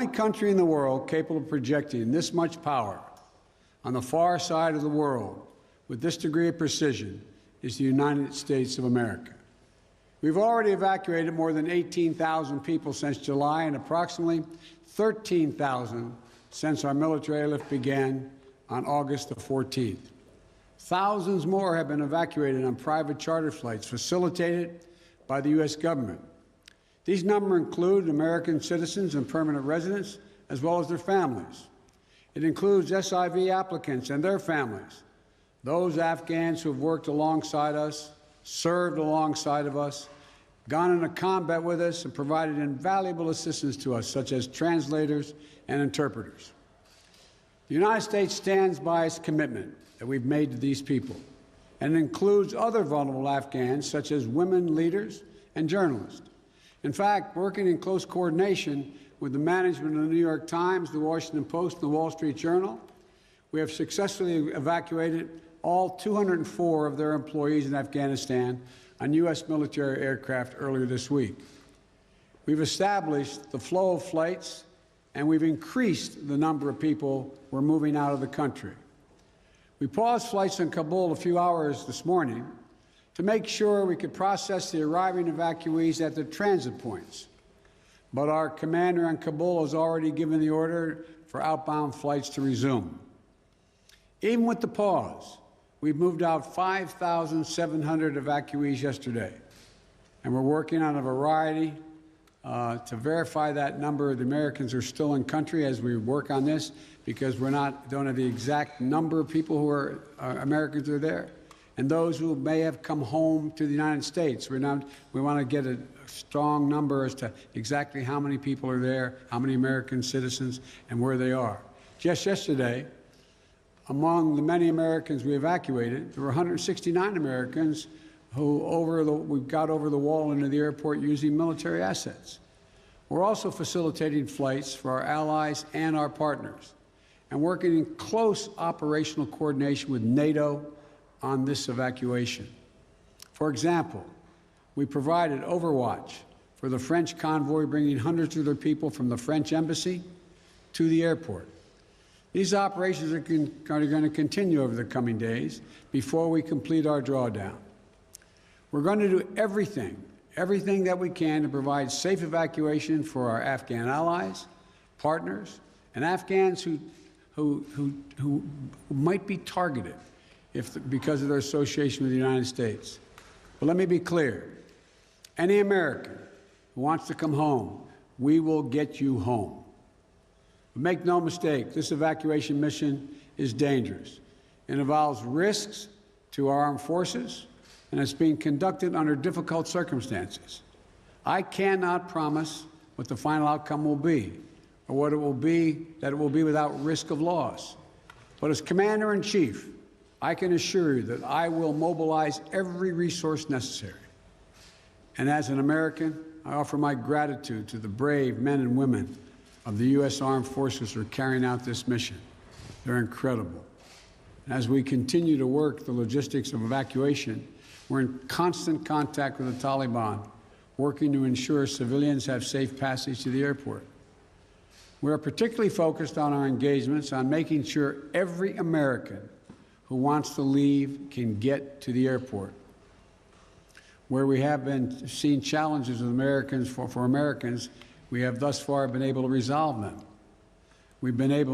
only country in the world capable of projecting this much power on the far side of the world with this degree of precision is the United States of America. We've already evacuated more than 18,000 people since July and approximately 13,000 since our military airlift began on August the 14th. Thousands more have been evacuated on private charter flights facilitated by the U.S. government. These numbers include American citizens and permanent residents, as well as their families. It includes SIV applicants and their families, those Afghans who have worked alongside us, served alongside of us, gone into combat with us, and provided invaluable assistance to us, such as translators and interpreters. The United States stands by its commitment that we've made to these people, and it includes other vulnerable Afghans, such as women leaders and journalists. In fact, working in close coordination with the management of the New York Times, the Washington Post, and the Wall Street Journal, we have successfully evacuated all 204 of their employees in Afghanistan on U.S. military aircraft earlier this week. We've established the flow of flights, and we've increased the number of people we're moving out of the country. We paused flights in Kabul a few hours this morning to make sure we could process the arriving evacuees at the transit points. But our commander in Kabul has already given the order for outbound flights to resume. Even with the pause, we've moved out 5,700 evacuees yesterday, and we're working on a variety to verify that number of the Americans are still in country as we work on this, because don't have the exact number of people who are Americans who are there, and those who may have come home to the United States. We want to get a strong number as to exactly how many people are there, how many American citizens, and where they are. Just yesterday, among the many Americans we evacuated, there were 169 Americans who we got over the wall into the airport using military assets. We're also facilitating flights for our allies and our partners, and working in close operational coordination with NATO on this evacuation. For example, we provided overwatch for the French convoy bringing hundreds of their people from the French embassy to the airport. These operations are going to continue over the coming days before we complete our drawdown. We're going to do everything that we can to provide safe evacuation for our Afghan allies, partners, and Afghans who might be targeted because of their association with the United States. But let me be clear. Any American who wants to come home, we will get you home. But make no mistake, this evacuation mission is dangerous. It involves risks to our armed forces, and it's being conducted under difficult circumstances. I cannot promise what the final outcome will be, or what it will be, that it will be without risk of loss. But as Commander-in-Chief, I can assure you that I will mobilize every resource necessary. And as an American, I offer my gratitude to the brave men and women of the U.S. Armed Forces who are carrying out this mission. They're incredible. And as we continue to work the logistics of evacuation, we're in constant contact with the Taliban, working to ensure civilians have safe passage to the airport. We are particularly focused on our engagements on making sure every American who wants to leave can get to the airport. Where we have been seeing challenges with Americans, for Americans, we have thus far been able to resolve them. We've made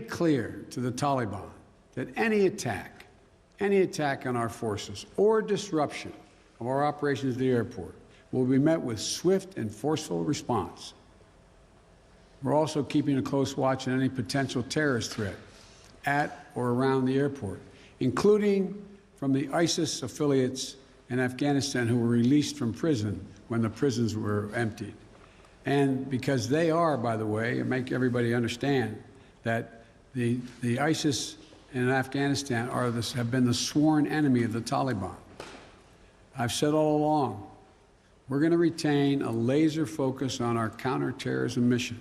clear to the Taliban that any attack on our forces or disruption of our operations at the airport will be met with swift and forceful response. We're also keeping a close watch on any potential terrorist threat at or around the airport, including from the ISIS affiliates in Afghanistan who were released from prison when the prisons were emptied. And because they are, by the way, and make everybody understand that the ISIS in Afghanistan have been the sworn enemy of the Taliban. I've said all along, we're going to retain a laser focus on our counterterrorism mission,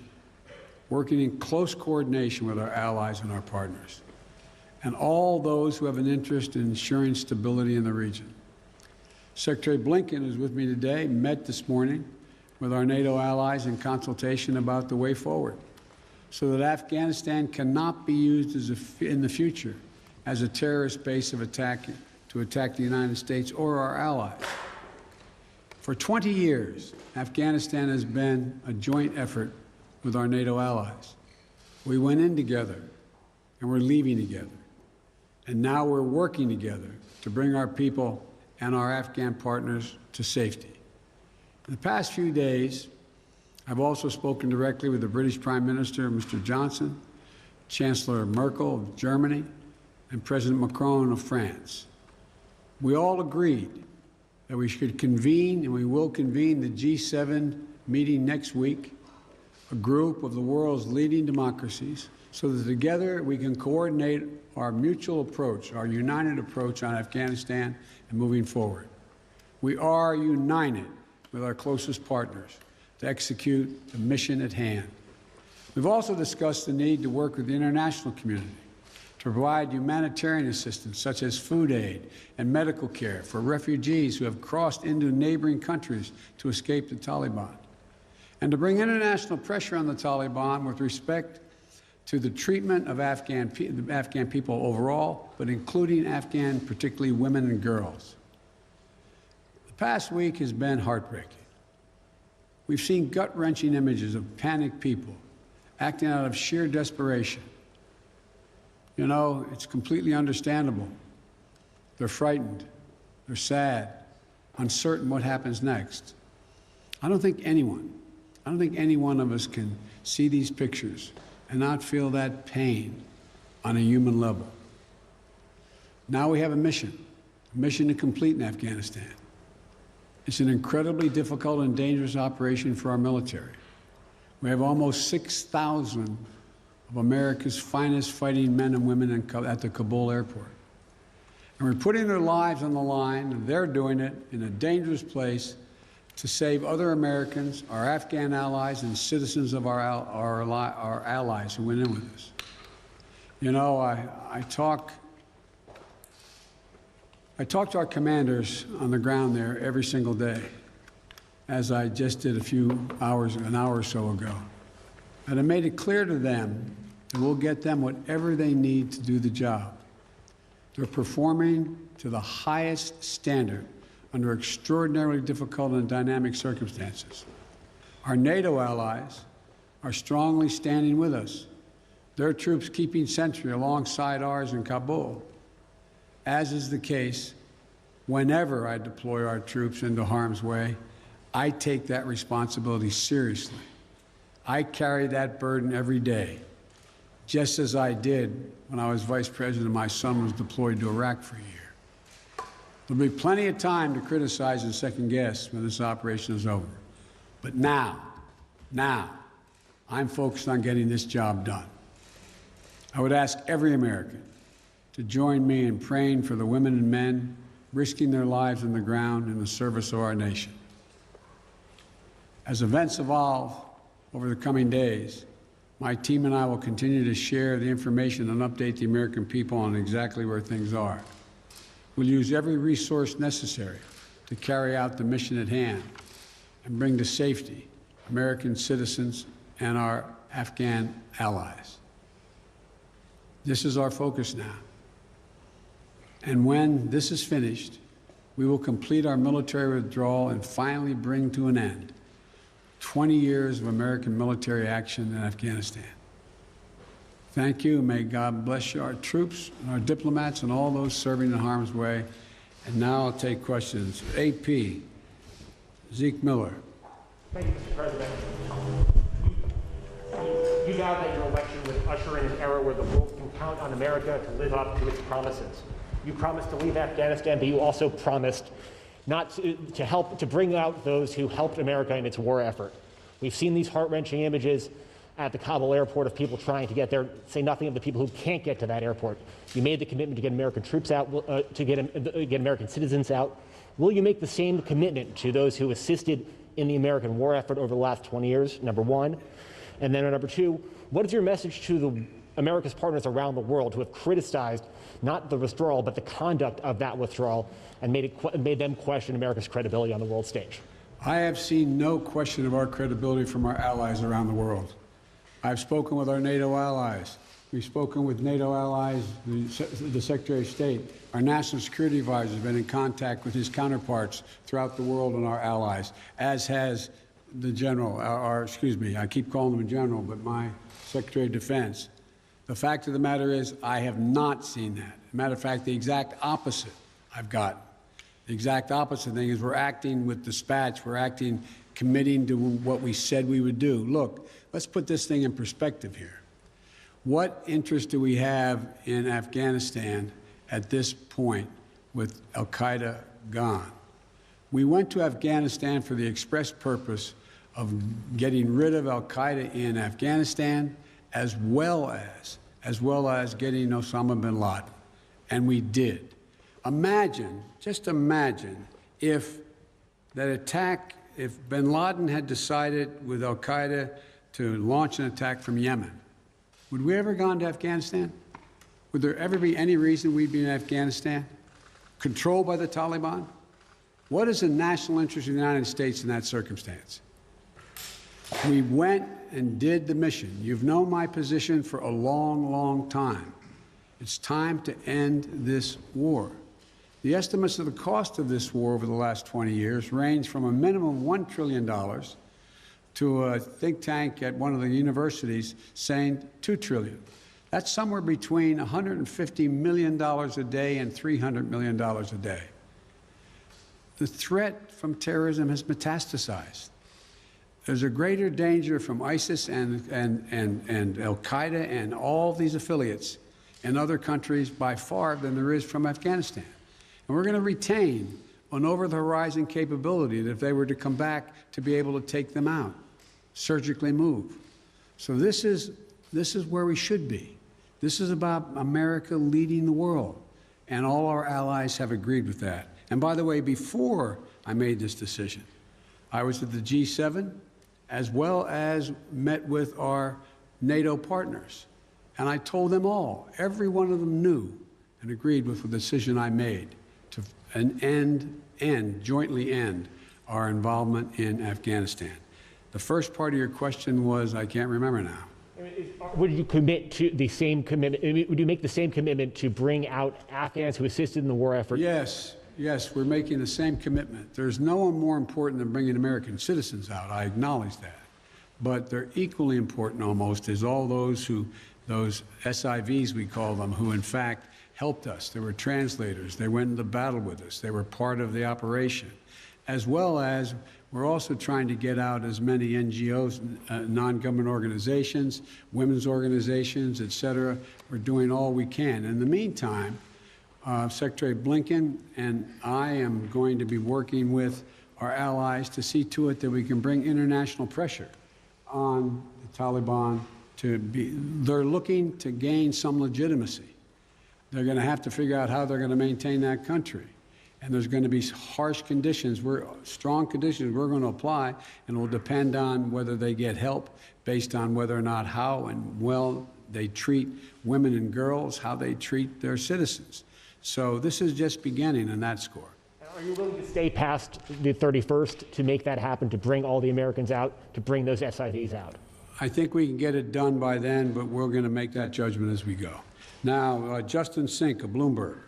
working in close coordination with our allies and our partners, and all those who have an interest in ensuring stability in the region. Secretary Blinken is with me today, met this morning with our NATO allies in consultation about the way forward, so that Afghanistan cannot be used in the future as a terrorist base to attack the United States or our allies. For 20 years, Afghanistan has been a joint effort with our NATO allies. We went in together, and we're leaving together. And now we're working together to bring our people and our Afghan partners to safety. In the past few days, I've also spoken directly with the British Prime Minister, Mr. Johnson, Chancellor Merkel of Germany, and President Macron of France. We all agreed that we should convene, and we will convene, the G7 meeting next week, a group of the world's leading democracies, so that together we can coordinate our mutual approach, our united approach on Afghanistan and moving forward. We are united with our closest partners to execute the mission at hand. We've also discussed the need to work with the international community to provide humanitarian assistance, such as food aid and medical care for refugees who have crossed into neighboring countries to escape the Taliban, and to bring international pressure on the Taliban with respect to the treatment of Afghan people overall, but including Afghan, particularly women and girls. The past week has been heartbreaking. We've seen gut-wrenching images of panicked people acting out of sheer desperation. You know, it's completely understandable. They're frightened, they're sad, uncertain what happens next. I don't think any one of us can see these pictures and not feel that pain on a human level. Now we have a mission to complete in Afghanistan. It's an incredibly difficult and dangerous operation for our military. We have almost 6,000 of America's finest fighting men and women at the Kabul airport. And we're putting their lives on the line, and they're doing it in a dangerous place to save other Americans, our Afghan allies, and citizens of our allies who went in with us. You know, I talk to our commanders on the ground there every single day, as I just did an hour or so ago. And I made it clear to them that we'll get them whatever they need to do the job. They're performing to the highest standard under extraordinarily difficult and dynamic circumstances. Our NATO allies are strongly standing with us, their troops keeping sentry alongside ours in Kabul, as is the case whenever I deploy our troops into harm's way. I take that responsibility seriously. I carry that burden every day, just as I did when I was vice president and my son was deployed to Iraq for a year. There'll be plenty of time to criticize and second guess when this operation is over. But now, I'm focused on getting this job done. I would ask every American to join me in praying for the women and men risking their lives on the ground in the service of our nation. As events evolve over the coming days, my team and I will continue to share the information and update the American people on exactly where things are. We'll use every resource necessary to carry out the mission at hand and bring to safety American citizens and our Afghan allies. This is our focus now. And when this is finished, we will complete our military withdrawal and finally bring to an end 20 years of American military action in Afghanistan. Thank you. May God bless you, our troops, and our diplomats, and all those serving in harm's way. And now I'll take questions. AP, Zeke Miller. Thank you, Mr. President. You vowed that your election would usher in an era where the world can count on America to live up to its promises. You promised to leave Afghanistan, but you also promised not to help to bring out those who helped America in its war effort. We've seen these heart-wrenching images at the Kabul airport of people trying to get there, say nothing of the people who can't get to that airport. You made the commitment to get American troops out, to get American citizens out. Will you make the same commitment to those who assisted in the American war effort over the last 20 years, number one? And then number two, what is your message to America's partners around the world who have criticized not the withdrawal, but the conduct of that withdrawal and made them question America's credibility on the world stage? I have seen no question of our credibility from our allies around the world. I've spoken with our NATO allies. We've spoken with NATO allies, the Secretary of State. Our National Security Advisor has been in contact with his counterparts throughout the world and our allies, as has the General, I keep calling him a General, but my Secretary of Defense. The fact of the matter is, I have not seen that. As a matter of fact, the exact opposite I've gotten. The exact opposite thing is we're acting with dispatch. We're acting, committing to what we said we would do. Look, let's put this thing in perspective here. What interest do we have in Afghanistan at this point with Al-Qaeda gone? We went to Afghanistan for the express purpose of getting rid of Al-Qaeda in Afghanistan, as well as getting Osama bin Laden. And we did. Imagine, just imagine, if that attack, if bin Laden had decided with Al-Qaeda to launch an attack from Yemen, would we ever gone to Afghanistan? Would there ever be any reason we'd be in Afghanistan? Controlled by the Taliban? What is the national interest of the United States in that circumstance? We went and did the mission. You've known my position for a long, long time. It's time to end this war. The estimates of the cost of this war over the last 20 years range from a minimum of $1 trillion to a think tank at one of the universities saying $2 trillion. That's somewhere between $150 million a day and $300 million a day. The threat from terrorism has metastasized. There's a greater danger from ISIS and Al-Qaeda and all these affiliates in other countries by far than there is from Afghanistan. And we're going to retain an over-the-horizon capability that if they were to come back to be able to take them out, surgically move. So this is where we should be. This is about America leading the world, and all our allies have agreed with that. And by the way, before I made this decision, I was at the G7 as well as met with our NATO partners. And I told them all, every one of them knew and agreed with the decision I made to jointly end our involvement in Afghanistan. The first part of your question was, I can't remember now. Would you commit to the same commitment? Would you make the same commitment to bring out Afghans who assisted in the war effort? Yes, we're making the same commitment. There's no one more important than bringing American citizens out. I acknowledge that. But they're equally important almost is all those SIVs, we call them, who in fact helped us. They were translators. They went into battle with us. They were part of the operation. As well as we're also trying to get out as many NGOs, non-government organizations, women's organizations, et cetera. We're doing all we can. In the meantime, Secretary Blinken and I am going to be working with our allies to see to it that we can bring international pressure on the Taliban they're looking to gain some legitimacy. They're going to have to figure out how they're going to maintain that country. And there's going to be harsh conditions, strong conditions we're going to apply, and it will depend on whether they get help based on whether or not how and well they treat women and girls, how they treat their citizens. So this is just beginning on that score. Are you willing to stay past the 31st to make that happen, to bring all the Americans out, to bring those SIVs out? I think we can get it done by then, but we're going to make that judgment as we go. Now, Justin Sink of Bloomberg.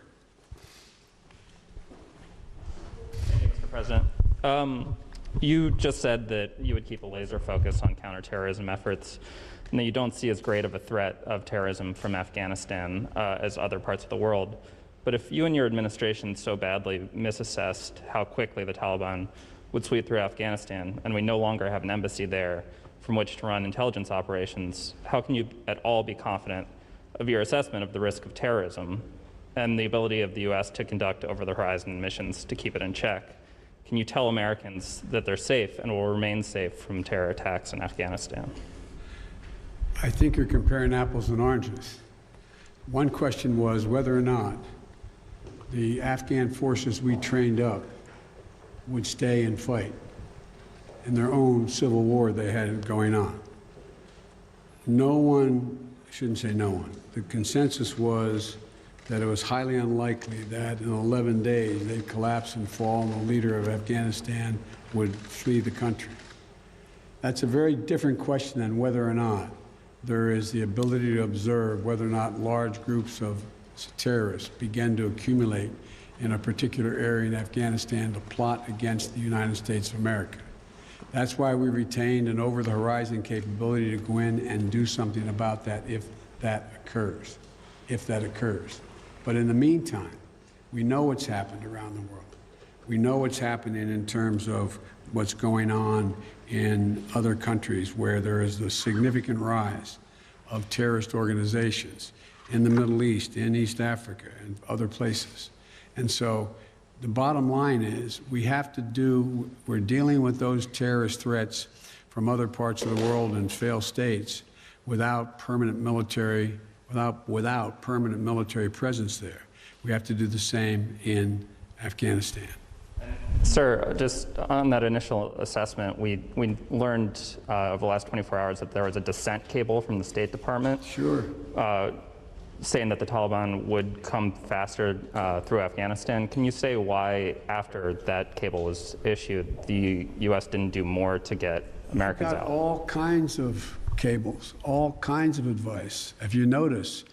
Thank you, Mr. President. You just said that you would keep a laser focus on counterterrorism efforts, and that you don't see as great of a threat of terrorism from Afghanistan as other parts of the world. But if you and your administration so badly misassessed how quickly the Taliban would sweep through Afghanistan, and we no longer have an embassy there from which to run intelligence operations, how can you at all be confident of your assessment of the risk of terrorism and the ability of the U.S. to conduct over-the-horizon missions to keep it in check? Can you tell Americans that they're safe and will remain safe from terror attacks in Afghanistan? I think you're comparing apples and oranges. One question was whether or not the Afghan forces we trained up would stay and fight in their own civil war they had going on. No one, I shouldn't say no one, the consensus was that it was highly unlikely that in 11 days they'd collapse and fall and the leader of Afghanistan would flee the country. That's a very different question than whether or not there is the ability to observe whether or not large groups of terrorists begin to accumulate in a particular area in Afghanistan to plot against the United States of America. That's why we retained an over-the-horizon capability to go in and do something about that if that occurs. But in the meantime, we know what's happened around the world. We know what's happening in terms of what's going on in other countries where there is a significant rise of terrorist organizations in the Middle East, in East Africa, and other places. And so the bottom line is we're dealing with those terrorist threats from other parts of the world and failed states without permanent military presence there. We have to do the same in Afghanistan. Sir, just on that initial assessment, we learned over the last 24 hours that there was a dissent cable from the State Department. Sure. Saying that the Taliban would come faster through Afghanistan. Can you say why, after that cable was issued, the U.S. didn't do more to get Americans out? All kinds of cables, all kinds of advice. If you notice,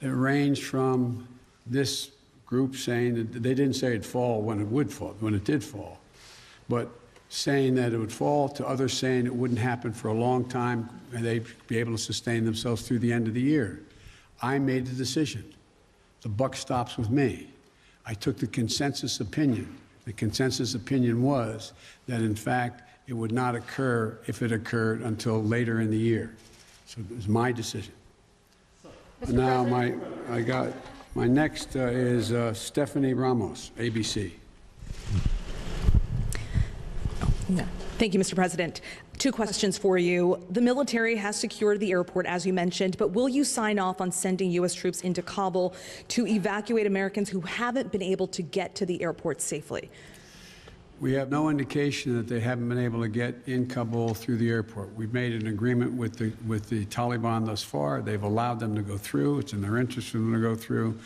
it ranged from this group saying that they didn't say it'd fall when it would fall, when it did fall, but saying that it would fall, to others saying it wouldn't happen for a long time and they'd be able to sustain themselves through the end of the year. I made the decision. The buck stops with me. I took the consensus opinion. The consensus opinion was that, in fact, it would not occur, if it occurred, until later in the year. So it was my decision. Now, my next is Stephanie Ramos, ABC. Thank you, Mr. President. 2 questions for you. The military has secured the airport, as you mentioned, but will you sign off on sending U.S. troops into Kabul to evacuate Americans who haven't been able to get to the airport safely? We have no indication that they haven't been able to get in Kabul through the airport. We've made an agreement with the Taliban thus far. They've allowed them to go through. It's in their interest for them to go through.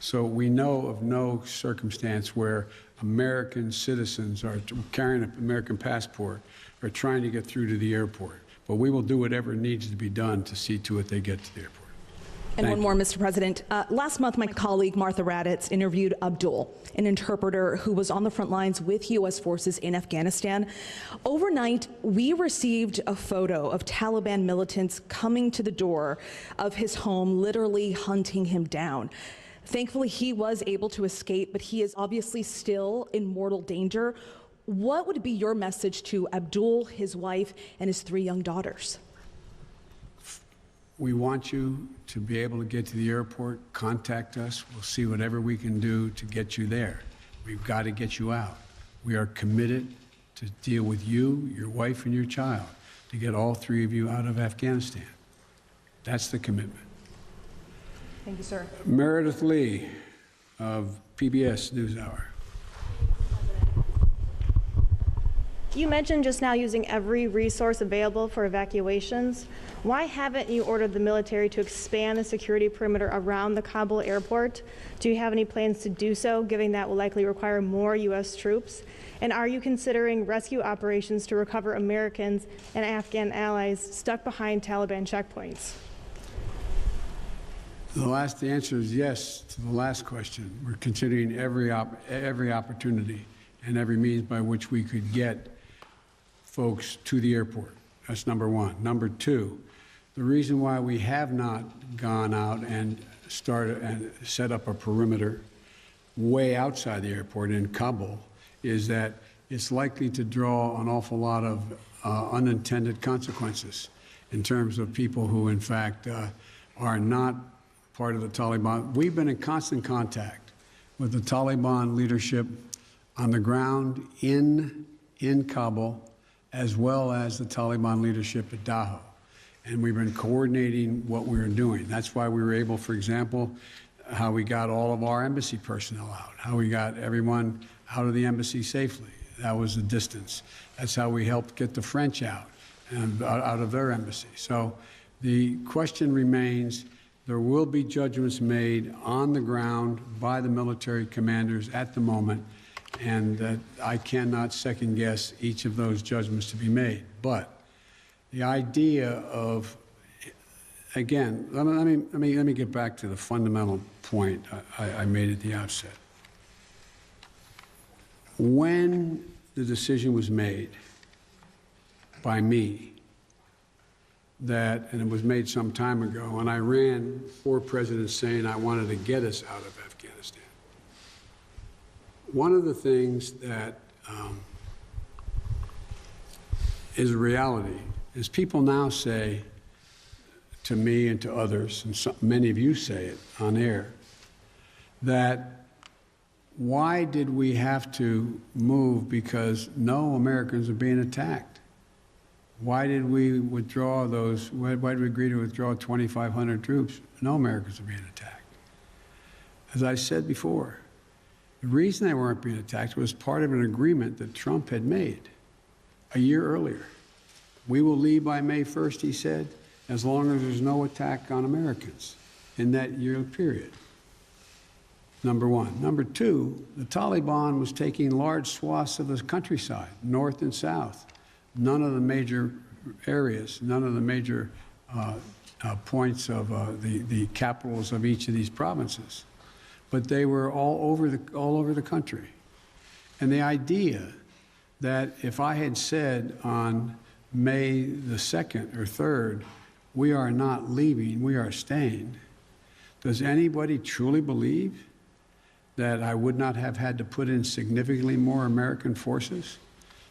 So we know of no circumstance where American citizens are carrying an American passport are trying to get through to the airport. But we will do whatever needs to be done to see to it they get to the airport. And one more, Mr. President. Last month, my colleague Martha Raddatz interviewed Abdul, an interpreter who was on the front lines with U.S. forces in Afghanistan. Overnight, we received a photo of Taliban militants coming to the door of his home, literally hunting him down. Thankfully, he was able to escape, but he is obviously still in mortal danger. What would be your message to Abdul, his wife, and his 3 young daughters? We want you to be able to get to the airport. Contact us. We'll see whatever we can do to get you there. We've got to get you out. We are committed to deal with you, your wife, and your child to get all 3 of you out of Afghanistan. That's the commitment. Thank you, sir. Meredith Lee of PBS NewsHour. You mentioned just now using every resource available for evacuations. Why haven't you ordered the military to expand the security perimeter around the Kabul airport? Do you have any plans to do so, given that will likely require more U.S. troops? And are you considering rescue operations to recover Americans and Afghan allies stuck behind Taliban checkpoints? The answer is yes to the last question. We're considering every opportunity and every means by which we could get folks to the airport. That's number one. Number two, the reason why we have not gone out and started and set up a perimeter way outside the airport in Kabul is that it's likely to draw an awful lot of unintended consequences in terms of people who, in fact, are not part of the Taliban. We've been in constant contact with the Taliban leadership on the ground in Kabul, as well as the Taliban leadership at Dahou. And we've been coordinating what we were doing. That's why we were able, for example, how we got all of our embassy personnel out, how we got everyone out of the embassy safely. That was the distance. That's how we helped get the French out and out of their embassy. So the question remains, there will be judgments made on the ground by the military commanders at the moment, and that I cannot second guess each of those judgments to be made. But the idea of, again, let me get back to the fundamental point I made at the outset. When the decision was made by me that, and it was made some time ago, and I ran 4 presidents saying I wanted to get us out of Afghanistan. One of the things that is a reality is people now say to me and to others, and many of you say it on air, that why did we have to move because no Americans are being attacked? Why did we withdraw those, why did we agree to withdraw 2,500 troops? No Americans are being attacked. As I said before, the reason they weren't being attacked was part of an agreement that Trump had made a year earlier. We will leave by May 1st, he said, as long as there's no attack on Americans in that year period. Number one. Number two, the Taliban was taking large swaths of the countryside, north and south. None of the major areas, none of the major points of the capitals of each of these provinces. But they were all over the country. And the idea that if I had said on May the 2nd or 3rd, we are not leaving, we are staying, does anybody truly believe that I would not have had to put in significantly more American forces,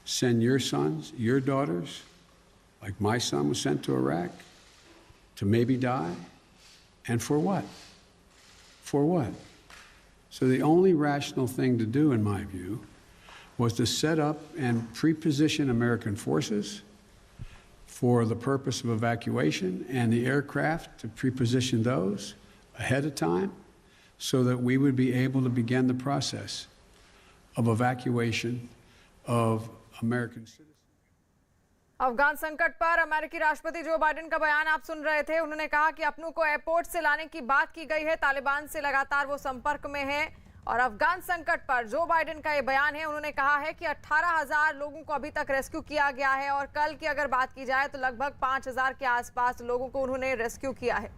send your sons, your daughters, like my son was sent to Iraq, to maybe die? And for what? For what? So the only rational thing to do, in my view, was to set up and pre-position American forces for the purpose of evacuation, and the aircraft to pre-position those ahead of time so that we would be able to begin the process of evacuation of American citizens. Afghan संकट पर अमेरिकी राष्ट्रपति Joe Biden का बयान आप सुन रहे थे। उन्होंने कहा कि अपनों को एयरपोर्ट से लाने की बात की गई है, तालिबान से लगातार वो संपर्क में है। और अफगान संकट पर जो बाइडेन का ये बयान है, उन्होंने कहा है कि 18,000 लोगों को अभी तक रेस्क्यू किया गया है और कल की अगर बात की जाए तो लगभग 5,000 के आसपास लोगों को उन्होंने रेस्क्यू किया है।